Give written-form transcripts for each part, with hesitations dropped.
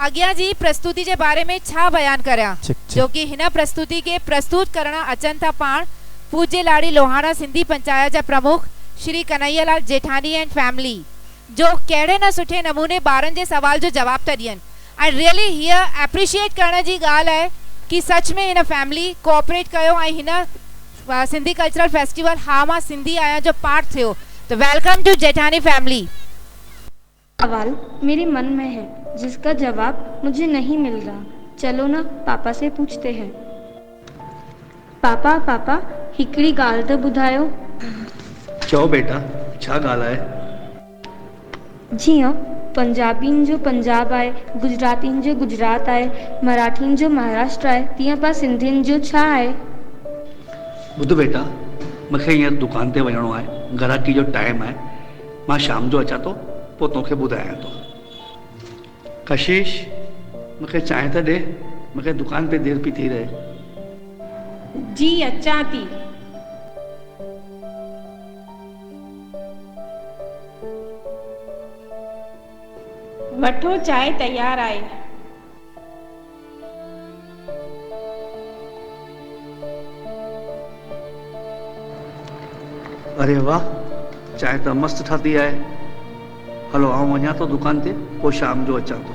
अॻियां जी प्रस्तुति जे बारे में छा बयान करियां, जो कि हिन प्रस्तुति के प्रस्तुत करणा अचनि था पाण पूज्य लाड़ी लोहाणा सिंधी पंचायत जा प्रमुख श्री कन्हैयालाल जेठानी एंड फैमिली, जो कहिड़े न सुठे नमूने ॿारनि जे सवाल जो जवाब था ॾियनि। ऐं रियली हीअ एप्रिशिएट करण जी ॻाल्हि आहे कि सच में हिन फैमिली कोऑपरेट कयो ऐं हिन सिंधी कल्चरल फेस्टिवल हा मां सिंधी आहियां जो पार्ट थियो। तो वेलकम टू जेठानी फैमिली। सवाल मेरे मन में है जिसका जवाब मुझे नहीं मिल रहा। चलो ना पापा से पूछते हैं। पापा पापा हिकड़ी गाल तो बुधायो। चओ बेटा, छा ॻाल्हि आहे? जीअं पंजाबीन जो पंजाब आहे, गुजरातीन जो गुजरात आहे, मराठीन जो महाराष्ट्र आहे, तीअं पा सिंधियुनि जो छा आहे? ॿुध बेटा, मूंखे हींअर दुकान ते वञिणो आहे, ग्राहकी जो टाइम आहे, मां शाम जो अचां थो, पोइ तोखे ॿुधायां थो। कशिश, मूंखे चांहि त ॾे, मूंखे दुकान पे देरि पई थी रहे। जी अचां थी। वठो चाय तैयार आहे। अरे वाह, चांहि त मस्तु ठाती आहे। हलो आउं वञा थो दुकान ते, पोइ शाम जो अचां थो।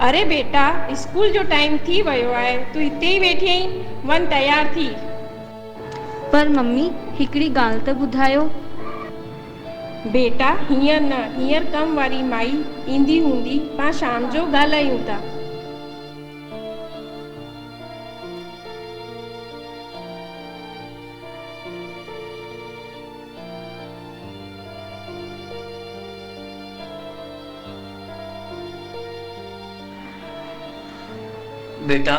अरे बेटा, स्कूल जो टाइम थी वियो आहे, तूं हिते ई वेठी आहीं, वञ तैयार थी। पर मम्मी हिकड़ी गाल तो बुधायो। बेटा हींअर न, हींअर कम वारी माई ईंदी हूंदी, पाण शाम जो ॻाल्हायूं था। बेटा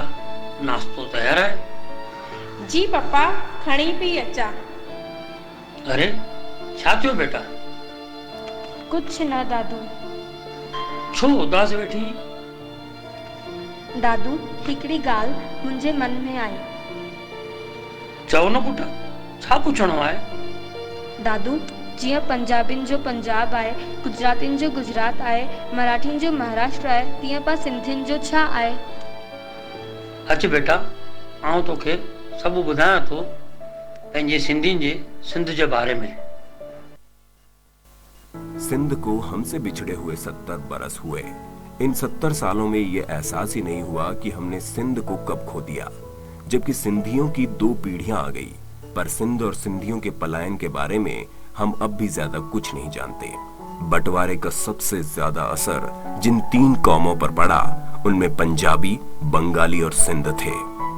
नाश्तो तैयार है? जी पप्पा, खणी पई अचां। अरे छा थियो बेटा? कुछ न दादू। छो उदास वेठी? दादू हिकड़ी गाल मुंहिंजे मन में आई। चओ न पुट, छा पुछणो आहे? दादू जीअं पंजाबीन जो पंजाब आहे, गुजरातीन जो गुजरात आहे, मराठीन जो महाराष्ट्र आहे, तीअं पा सिंधियुनि जो छा आहे? अच बेटा, आऊं तोखे सभु ॿुधायां थो पंहिंजे सिंधियुनि जे सिंध जे बारे में। सिंध को हमसे बिछड़े हुए 70 बरस हुए। इन 70 सालों में ये एहसास ही नहीं हुआ कि हमने सिंध को कब खो दिया, जबकि सिंधियों की 2 पीढ़ियां आ गई। पर सिंध और सिंधियों के पलायन के बारे में हम अब भी ज्यादा कुछ नहीं जानते। बंटवारे का सबसे ज्यादा असर जिन 3 कौमों पर पड़ा, उनमें पंजाबी, बंगाली और सिंध थे।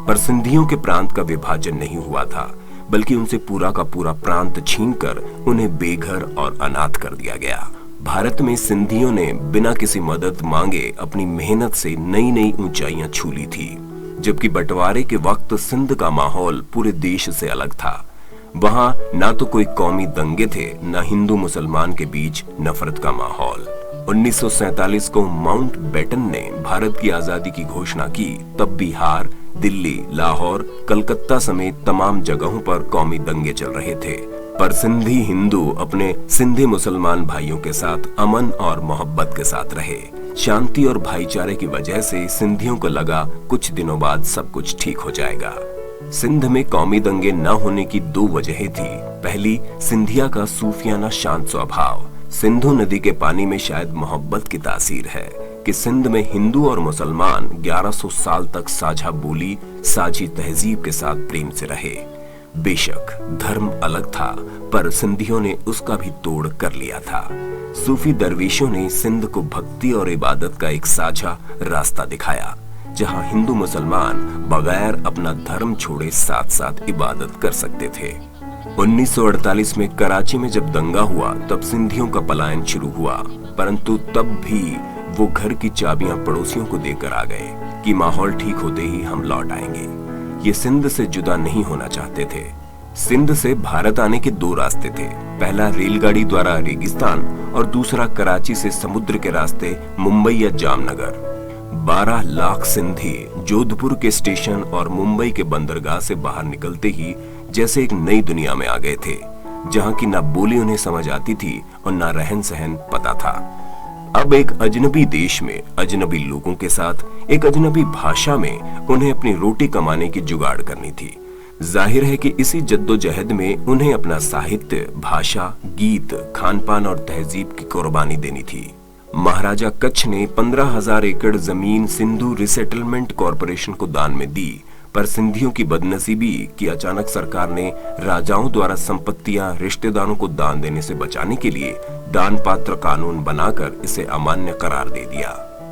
पर सिंधियों के प्रांत का विभाजन नहीं हुआ था, बल्कि उनसे पूरा का पूरा प्रांत छीनकर उन्हें बेघर और अनाथ कर दिया गया। भारत में सिंधियों ने बिना किसी मदद मांगे अपनी मेहनत से नई नई ऊंचाइयां छू ली थी, जबकि बंटवारे के वक्त सिंध का माहौल पूरे देश से अलग था। वहां ना तो कोई कौमी दंगे थे, न हिंदू मुसलमान के बीच नफरत का माहौल। 1947 को माउंट बेटन ने भारत की आजादी की घोषणा की, तब बिहार, दिल्ली, लाहौर, कलकत्ता समेत तमाम जगहों पर कौमी दंगे चल रहे थे। पर सिंधी हिंदू अपने सिंधी मुसलमान भाइयों के साथ अमन और मोहब्बत के साथ रहे। शांति और भाईचारे की वजह से सिंधियों को लगा कुछ दिनों बाद सब कुछ ठीक हो जाएगा। सिंध में कौमी दंगे न होने की 2 वजहें थी। पहली, सिंधिया का सूफियाना शांत स्वभाव। सिंधु नदी के पानी में शायद मोहब्बत की तासीर है कि सिंध में हिंदू और मुसलमान 1100 साल तक साझा बोली, साझी तहजीब के साथ प्रेम से रहे। बेशक धर्म अलग था, पर सिंधियों ने उसका भी तोड़ कर लिया था। सूफी दरवेशों ने सिंध को भक्ति और इबादत का एक साझा रास्ता दिखाया, जहां हिंदू मुसलमान बगैर अपना धर्म छोड़े साथ साथ इबादत कर सकते थे। 1948 में कराची में जब दंगा हुआ, तब सिंधियों का पलायन शुरू हुआ, परंतु तब भी वो घर की चाबियां पड़ोसियों को देकर आ गए कि माहौल ठीक होते ही हम लौट आएंगे। ये सिंध से जुदा नहीं होना चाहते थे। सिंध से भारत आने के 2 रास्ते थे, पहला रेलगाड़ी द्वारा रेगिस्तान और दूसरा कराची से समुद्र के रास्ते मुंबई या जामनगर। 12 लाख सिंधी जोधपुर के स्टेशन और मुंबई के बंदरगाह से बाहर निकलते ही जैसे एक नई दुनिया में आ गए थे। जहां की न बोली उन्हें समझ आती थी और न रहन सहन पता था। अब एक अजनबी देश में अजनबी लोगों के साथ एक अजनबी भाषा में उन्हें अपनी रोटी कमाने की जुगाड़ करनी थी। जाहिर है कि इसी जद्दोजहद में उन्हें अपना साहित्य, भाषा, गीत, खानपान और तहजीब की कुर्बानी देनी थी। महाराजा कच्छ ने 15,000 एकड़ जमीन सिंधु रिसेटलमेंट कॉरपोरेशन को दान में दी, पर सिंधियों की बदनसीबी कि अचानक सरकार ने राजाओं द्वारा संपत्तियां रिश्तेदारों को दान देने से बचाने के लिए दान पात्र कानून बनाकर इसे अमान्य करार दे दिया।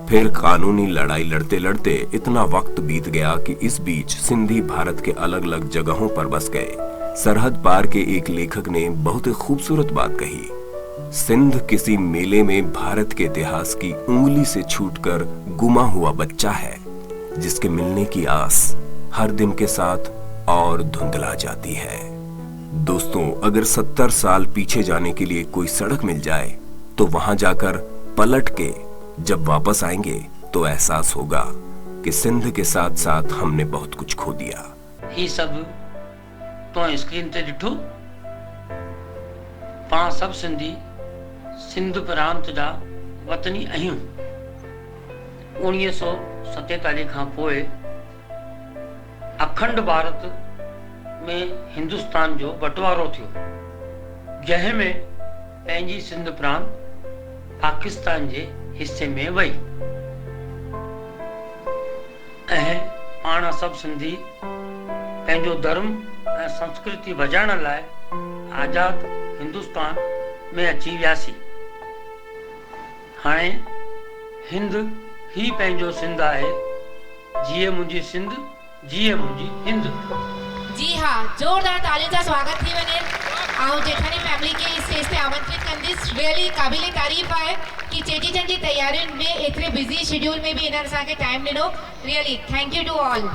फिर कानूनी लड़ाई लड़ते लड़ते इतना वक्त बीत गया कि इस बीच सिंधी भारत के अलग अलग जगहों पर बस गए। सरहद पार के एक लेखक ने बहुत ही खूबसूरत बात कही, सिंध किसी मेले में भारत के इतिहास की उंगली से छूटकर गुमा हुआ बच्चा है, जिसके मिलने की आस हर दिन के साथ और धुंधला जाती है। दोस्तों, अगर 70 साल पीछे जाने के लिए कोई सड़क मिल जाए तो वहां जाकर पलट के जब वापस आएंगे तो एहसास होगा कि सिंध के साथ साथ हमने बहुत कुछ खो दिया। ही सब तो स्क्रीन ते ॾिठो, पाण सब सिंधी सिंध प्रांत जा वतनी आहियूं। 1947 खां पोइ अखंड भारत में हिंदुस्तान जो बंटवारो थियो, जंहिं में पंहिंजी सिंध प्रांत पाकिस्तान जे हिस्से में वई ऐं पाण सब सिंधी पंहिंजो धर्म ऐं संस्कृति बचाइण लाइ आज़ाद हिंदुस्तान में अची वियासीं। हाणे हिंद ही पंहिंजो सिंध आहे, जिए मुंहिंजी सिंध, जिए मुंहिंजी हिंद। जी हाँ, जोरदार तालियुनि सां स्वागत थी वञे। ऐं जेठानी फैमिली खे इस स्टेज ते आमंत्रित कंदसि। रियली क़ाबिले तारीफ़ आहे कि चेटीचंड जी तैयारियुनि में एतिरे बिज़ी शेड्यूल में बि इन्हनि असांखे टाइम ॾिनो। Really thank you to all.